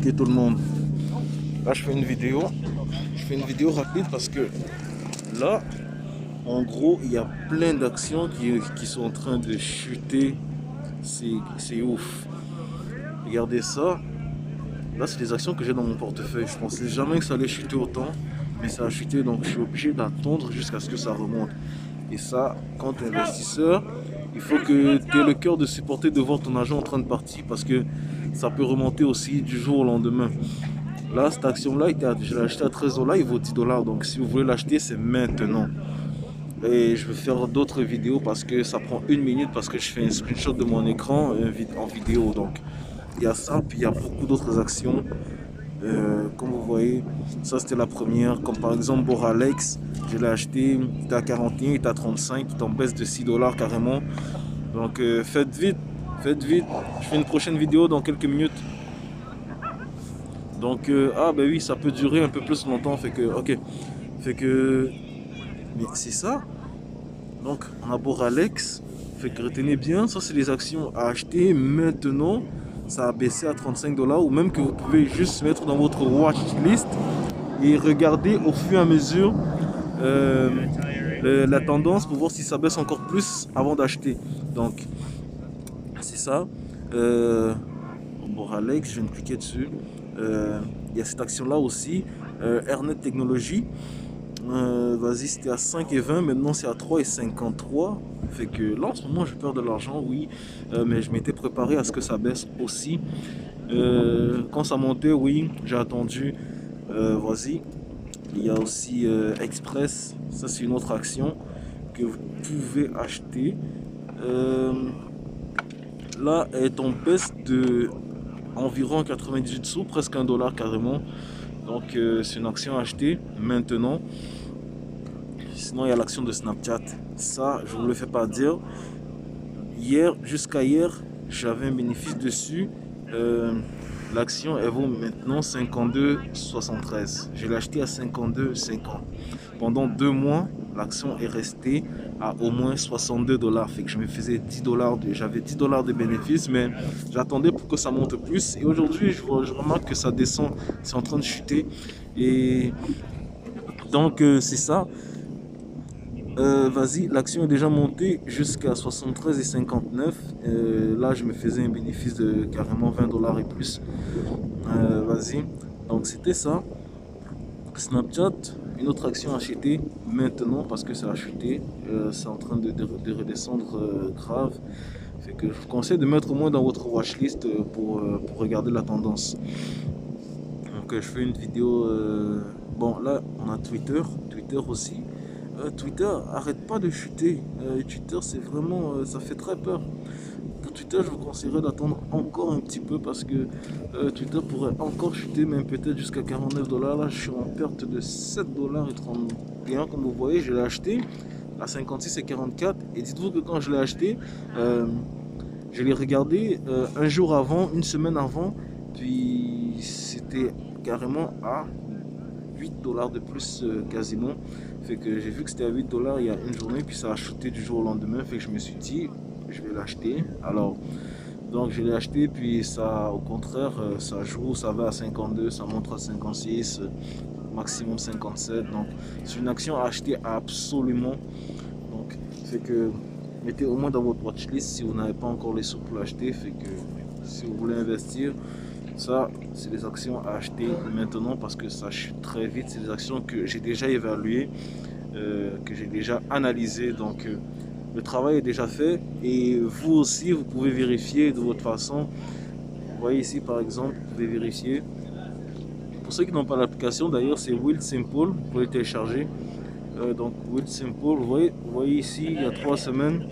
Ok tout le monde, là je fais une vidéo rapide parce que là en gros il y a plein d'actions qui sont en train de chuter. C'est ouf, regardez ça. Là c'est des actions que j'ai dans mon portefeuille, je pensais jamais que ça allait chuter autant, mais ça a chuté, donc je suis obligé d'attendre jusqu'à ce que ça remonte. Et ça, quand tu es investisseur, il faut que tu aies le cœur de supporter de voir ton argent en train de partir, parce que ça peut remonter aussi du jour au lendemain. Là, cette action-là, je l'ai acheté à 13 $, il vaut 10 $. Donc si vous voulez l'acheter, c'est maintenant. Et je vais faire d'autres vidéos parce que ça prend 1 minute, parce que je fais un screenshot de mon écran en vidéo. Donc il y a ça, puis il y a beaucoup d'autres actions. Comme vous voyez, ça c'était la première. Comme par exemple Boralex, je l'ai acheté, il était à 41, il était à 35, il est en baisse de 6 $ carrément. Donc faites vite. Je fais une prochaine vidéo dans quelques minutes. Donc ah ben oui, ça peut durer un peu plus longtemps, fait que ok, fait que mais c'est ça. Donc on a Boralex, fait que retenez bien, ça c'est les actions à acheter maintenant. Ça a baissé à 35 $, ou même que vous pouvez juste mettre dans votre watch list et regarder au fur et à mesure la tendance pour voir si ça baisse encore plus avant d'acheter. Donc c'est ça. Boralex, je viens de cliquer dessus. Il y a cette action là aussi, Airnet Technologies. Vas-y, c'était à 5,20, maintenant c'est à 3,53. Fait que là en ce moment je perds de l'argent, oui, mais je m'étais préparé à ce que ça baisse aussi. Quand ça montait, oui, j'ai attendu. Vas-y, il y a aussi Express, ça c'est une autre action que vous pouvez acheter. Là elle est en baisse de environ 98 sous, presque 1 $ carrément. Donc c'est une action à acheter maintenant. Sinon il y a l'action de Snapchat, ça je ne vous le fais pas dire. Jusqu'à hier, j'avais un bénéfice dessus. L'action elle vaut maintenant 52,73. Je l'ai acheté à 52,50. Pendant 2 mois, l'action est restée à au moins 62 $. Fait que je me faisais 10 $, j'avais 10 $ de bénéfices, mais j'attendais pour que ça monte plus. Et aujourd'hui, je remarque que ça descend, c'est en train de chuter. Et donc c'est ça. Vas-y, l'action est déjà montée jusqu'à 73,59. Là, je me faisais un bénéfice de carrément 20 $ et plus. Vas-y, donc c'était ça. Snapchat, une autre action achetée maintenant parce que ça a chuté. C'est en train de redescendre grave. Fait que je vous conseille de mettre au moins dans votre watchlist pour regarder la tendance. Donc je fais une vidéo. Bon, là, on a Twitter aussi. Twitter arrête pas de chuter. Twitter c'est vraiment, ça fait très peur. Pour Twitter je vous conseillerais d'attendre encore un petit peu parce que Twitter pourrait encore chuter, même peut-être jusqu'à 49 $. Là je suis en perte de 7 $ et 31, comme vous voyez. Je l'ai acheté à 56 et 44, et dites-vous que quand je l'ai acheté, je l'ai regardé un jour avant, une semaine avant, puis c'était carrément à 8 $ de plus quasiment. Fait que j'ai vu que c'était à 8 $ il y a une journée, puis ça a chuté du jour au lendemain. Fait que je me suis dit je vais l'acheter. Alors donc je l'ai acheté, puis ça au contraire ça joue, ça va à 52, ça monte à 56, maximum 57. Donc c'est une action à acheter absolument. Donc fait que mettez au moins dans votre watchlist si vous n'avez pas encore les sous pour l'acheter. Fait que si vous voulez investir, ça c'est des actions à acheter maintenant parce que ça chute très vite. C'est des actions que j'ai déjà évaluées, que j'ai déjà analysées. Donc le travail est déjà fait, et vous aussi vous pouvez vérifier de votre façon. Vous voyez ici par exemple, vous pouvez vérifier. Pour ceux qui n'ont pas l'application, d'ailleurs c'est Wild Simple, vous pouvez télécharger. Donc Wild Simple, vous voyez ici il y a 3 semaines.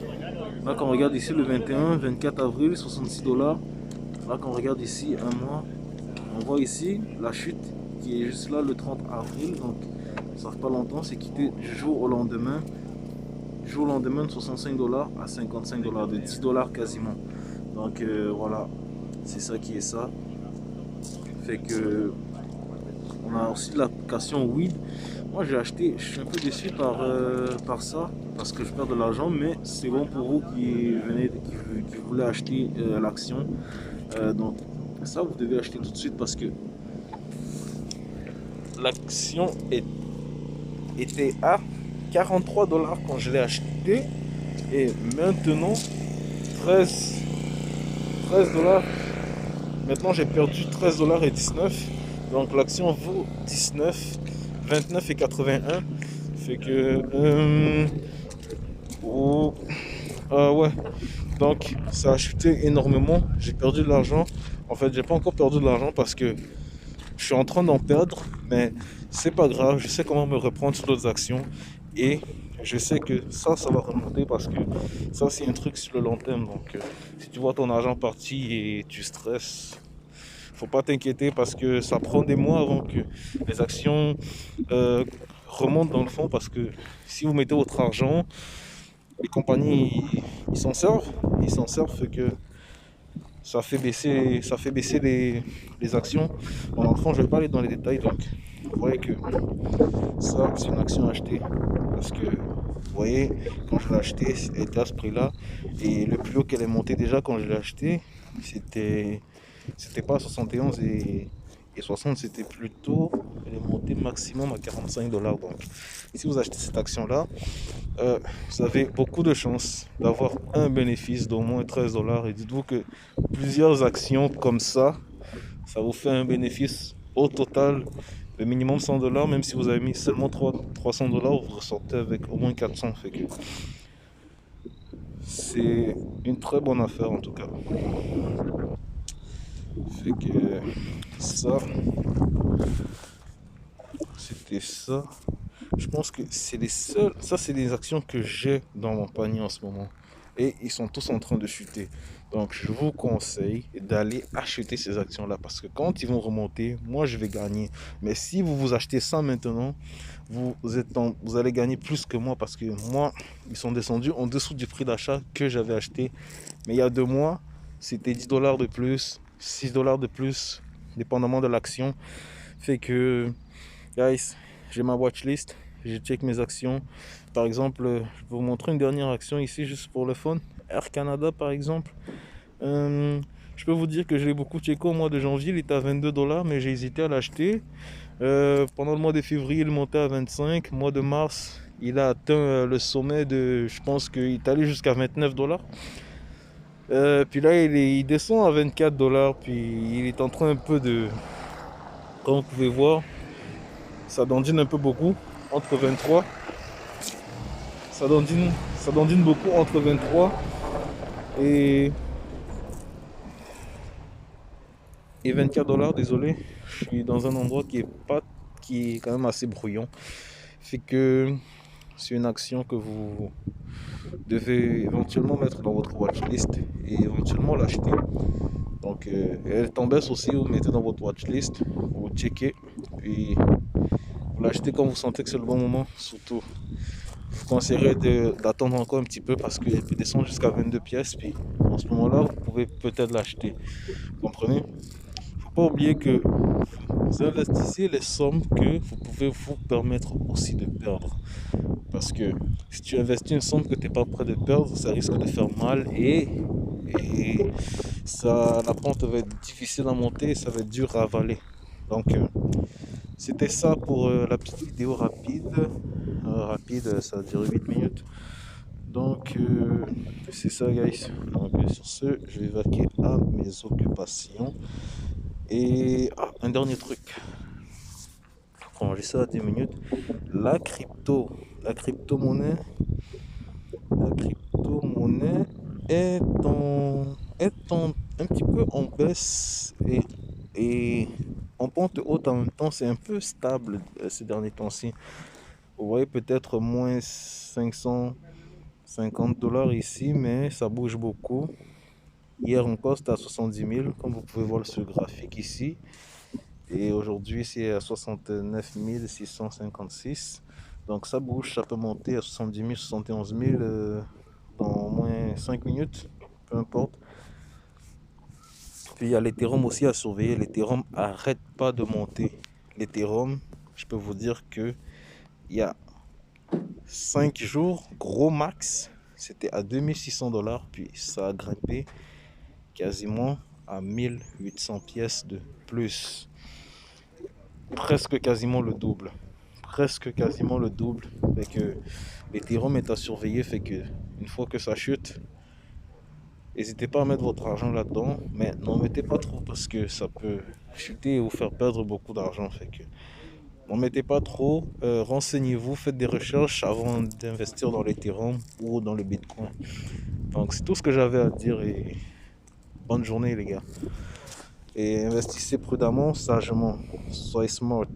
Là quand on regarde ici le 24 avril, 66 $. Là quand on regarde ici un mois, on voit ici la chute qui est juste là le 30 avril. Donc ça fait pas longtemps, c'est quitté du jour au lendemain. Du jour au lendemain de 65 $ à 55 $, de 10 $ quasiment. Donc voilà, c'est ça qui est ça. Fait que on a aussi l'application Weed. Moi j'ai acheté, je suis un peu déçu par ça parce que je perds de l'argent, mais c'est bon pour vous qui voulez acheter l'action. Donc Ça, vous devez acheter tout de suite parce que l'action était à 43 dollars quand je l'ai acheté et maintenant 13 dollars. Maintenant j'ai perdu 13 dollars et 19. Donc l'action vaut 19, 29 et 81. Fait que oh, ouais. Donc ça a chuté énormément. J'ai perdu de l'argent. En fait, j'ai pas encore perdu de l'argent parce que je suis en train d'en perdre, mais c'est pas grave. Je sais comment me reprendre sur d'autres actions et je sais que ça va remonter parce que ça, c'est un truc sur le long terme. Donc, si tu vois ton argent parti et tu stresses, faut pas t'inquiéter parce que ça prend des mois avant que les actions euh, remontent dans le fond. Parce que si vous mettez votre argent, les compagnies ils s'en servent, fait que ça fait baisser les actions. Bon, dans le fond, je vais pas aller dans les détails, donc vous voyez que ça, c'est une action achetée. Parce que, vous voyez, quand je l'ai acheté, elle était à ce prix-là. Et le plus haut qu'elle est montée déjà quand je l'ai acheté, c'était pas à 71 et 60, c'était plutôt, elle est montée maximum à 45 dollars. Donc, si vous achetez cette action-là, vous avez beaucoup de chances d'avoir un bénéfice d'au moins 13 dollars. Et dites-vous que plusieurs actions comme ça vous fait un bénéfice au total de minimum 100 dollars. Même si vous avez mis seulement 300 dollars, vous ressortez avec au moins 400. Fait que c'est une très bonne affaire en tout cas. Fait que ça, c'était ça. Je pense que c'est les seuls. Ça, c'est des actions que j'ai dans mon panier en ce moment. Et ils sont tous en train de chuter. Donc, je vous conseille d'aller acheter ces actions-là. Parce que quand ils vont remonter, moi, je vais gagner. Mais si vous vous achetez ça maintenant, vous allez gagner plus que moi. Parce que moi, ils sont descendus en dessous du prix d'achat que j'avais acheté. Mais il y a 2 mois, c'était 10 dollars de plus, 6 dollars de plus, dépendamment de l'action. Fait que, guys, j'ai ma watchlist, je check mes actions. Par exemple, je vais vous montrer une dernière action ici, juste pour le fun. Air Canada, par exemple. Je peux vous dire que je l'ai beaucoup checké au mois de janvier, il était à 22 dollars, mais j'ai hésité à l'acheter. Pendant le mois de février, il montait à 25. Mois de mars, il a atteint le sommet de, je pense qu'il est allé jusqu'à 29 dollars. Puis là, il descend à 24 dollars, puis il est en train un peu de, comme vous pouvez voir, ça dandine un peu beaucoup, entre 23. Ça dandine beaucoup entre 23 et, 24 dollars, désolé. Je suis dans un endroit qui est quand même assez bruyant. Fait que c'est une action que vous devez éventuellement mettre dans votre watchlist et éventuellement l'acheter. Donc elle est en baisse aussi, vous mettez dans votre watchlist, vous checkez, puis vous l'achetez quand vous sentez que c'est le bon moment. Surtout, je vous conseillerais d'attendre encore un petit peu parce qu'elle peut descendre jusqu'à 22 pièces. Puis en ce moment-là, vous pouvez peut-être l'acheter. Vous comprenez? Faut pas oublier que vous investissez les sommes que vous pouvez vous permettre aussi de perdre. Parce que si tu investis une somme que tu n'es pas prêt de perdre, ça risque de faire mal et ça, la pente va être difficile à monter et ça va être dur à avaler. Donc c'était ça pour la petite vidéo rapide. Rapide, ça a duré 8 minutes. Donc c'est ça guys. Donc sur ce, je vais vaquer à mes occupations. Et un dernier truc. Faut manger ça à 10 minutes. La crypto-monnaie, la crypto-monnaie est un petit peu en baisse et en pente haute en même temps. C'est un peu stable ces derniers temps-ci. Vous voyez peut-être moins 550 dollars ici, mais ça bouge beaucoup. Hier encore c'était à 70 000, comme vous pouvez voir sur le graphique ici. Et aujourd'hui c'est à 69 656. Donc ça bouge, ça peut monter à 70 000, 71 000 dans au moins 5 minutes, peu importe. Puis il y a l'Ethereum aussi à surveiller. L'Ethereum arrête pas de monter. L'Ethereum, je peux vous dire que il y a 5 jours, gros max, c'était à 2600 dollars, puis ça a grimpé quasiment à 1800 pièces de plus. Presque quasiment le double. Presque quasiment le double. Fait que l'Ethereum est à surveiller. Fait que une fois que ça chute, n'hésitez pas à mettre votre argent là-dedans. Mais n'en mettez pas trop parce que ça peut chuter et vous faire perdre beaucoup d'argent. Fait que n'en mettez pas trop. Renseignez-vous, faites des recherches avant d'investir dans l'Ethereum ou dans le Bitcoin. Donc c'est tout ce que j'avais à dire et bonne journée les gars. Et investissez prudemment, sagement. Soyez smart.